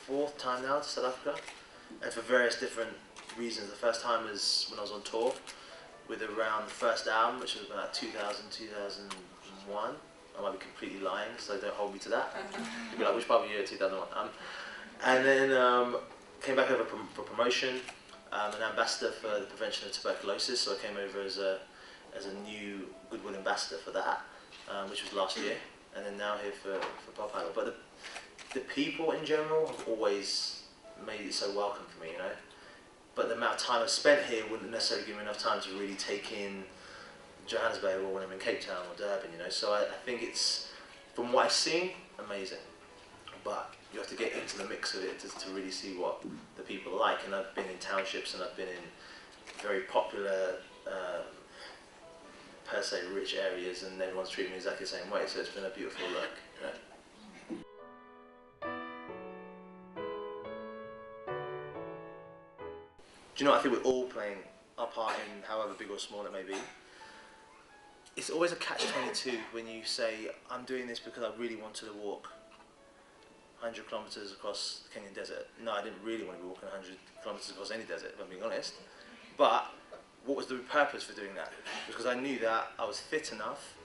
4th time now to South Africa, and for various different reasons. The first time was when I was on tour with around the first album, which was about 2000, 2001. I might be completely lying, so don't hold me to that. You'll be like, which part of the year, 2001? And then came back over for promotion, an ambassador for the prevention of tuberculosis, so I came over as a new Goodwill ambassador for that, which was last year, and then now here for Pop Idol. But the people in general have always made it so welcome for me, you know. But the amount of time I've spent here wouldn't necessarily give me enough time to really take in Johannesburg or when I'm in Cape Town or Durban, you know. So I think it's, from what I've seen, amazing. But you have to get into the mix of it to really see what the people are like. And I've been in townships and I've been in very popular, per se, rich areas, and everyone's treating me exactly the same way. So it's been a beautiful look, you know. Do you know, I think we're all playing our part in however big or small it may be. It's always a catch-22 when you say, I'm doing this because I really wanted to walk 100 kilometers across the Kenyan desert. No, I didn't really want to be walking 100 kilometers across any desert, if I'm being honest. But what was the purpose for doing that? Because I knew that I was fit enough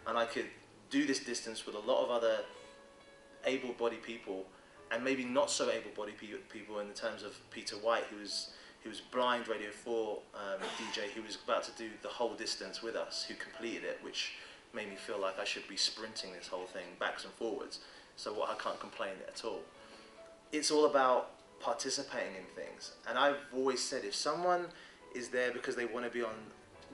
and I could do this distance with a lot of other able-bodied people, and maybe not so able-bodied people in the terms of Peter White, who was blind Radio 4 DJ, who was about to do the whole distance with us, who completed it, which made me feel like I should be sprinting this whole thing backwards and forwards. So I can't complain at all. It's all about participating in things. And I've always said, if someone is there because they want to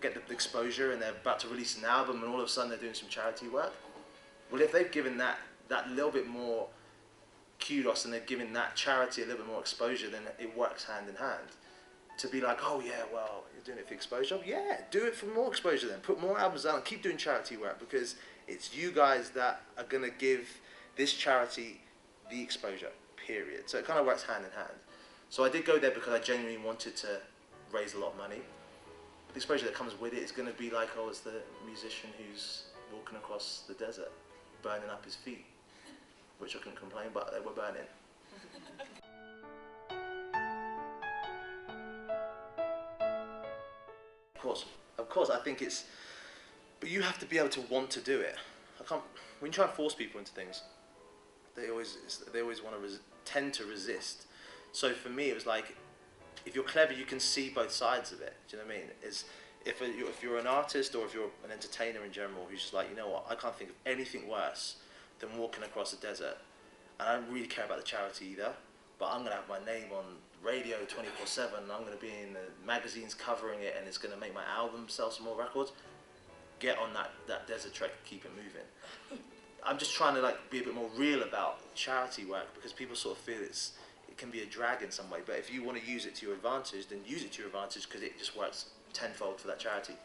get the exposure and they're about to release an album and all of a sudden they're doing some charity work, well, if they've given that little bit more kudos and they've given that charity a little bit more exposure, then it works hand in hand. To be like, oh yeah, well, you're doing it for exposure? Yeah, do it for more exposure then. Put more albums out and keep doing charity work, because it's you guys that are going to give this charity the exposure, period. So it kind of works hand in hand. So I did go there because I genuinely wanted to raise a lot of money. The exposure that comes with it is going to be like, oh, it's the musician who's walking across the desert, burning up his feet, which I couldn't complain, but they were burning. Of course, I think it's, but you have to be able to want to do it. When you try and force people into things, they always want to tend to resist. So for me, it was like, if you're clever, you can see both sides of it. Do you know what I mean? If you're an artist or if you're an entertainer in general, who's just like, you know what, I can't think of anything worse than walking across a desert, and I don't really care about the charity either, but I'm going to have my name on radio 24/7, I'm going to be in the magazines covering it, and it's going to make my album sell some more records. Get on that desert trek and keep it moving. I'm just trying to like be a bit more real about charity work, because people sort of feel it can be a drag in some way, but if you want to use it to your advantage, then use it to your advantage, because it just works tenfold for that charity.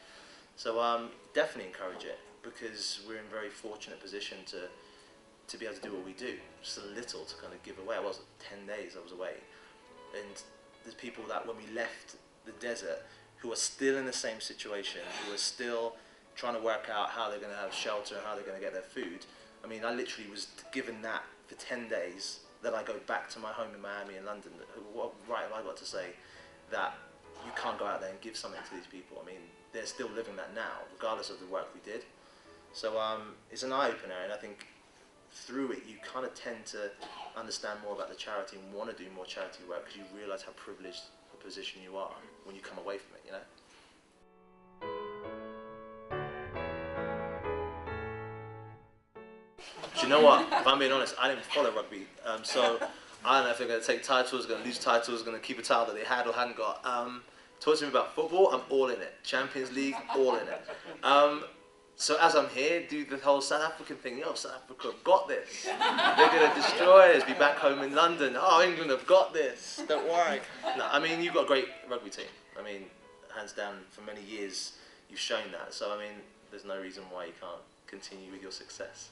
So definitely encourage it, because we're in a very fortunate position to be able to do what we do. Just a little to kind of give away. I was 10 days I was away, and there's people that when we left the desert who are still in the same situation, who are still trying to work out how they're going to have shelter and how they're going to get their food. I mean, I literally was given that for 10 days, then I go back to my home in Miami and London. What right have I got to say that you can't go out there and give something to these people? I mean, they're still living that now, regardless of the work we did. So it's an eye-opener, and I think through it you kind of tend to understand more about the charity and want to do more charity work, because you realise how privileged a position you are when you come away from it, you know? Do you know what? If I'm being honest, I didn't follow rugby, so I don't know if they're going to take titles, going to lose titles, going to keep a title that they had or hadn't got. Talk to me about football, I'm all in it. Champions League, all in it. So as I'm here, do the whole South African thing. Yo, South Africa have got this. They're going to destroy us, be back home in London. Oh, England have got this, don't worry. No, I mean, you've got a great rugby team. I mean, hands down, for many years, you've shown that. So, I mean, there's no reason why you can't continue with your success.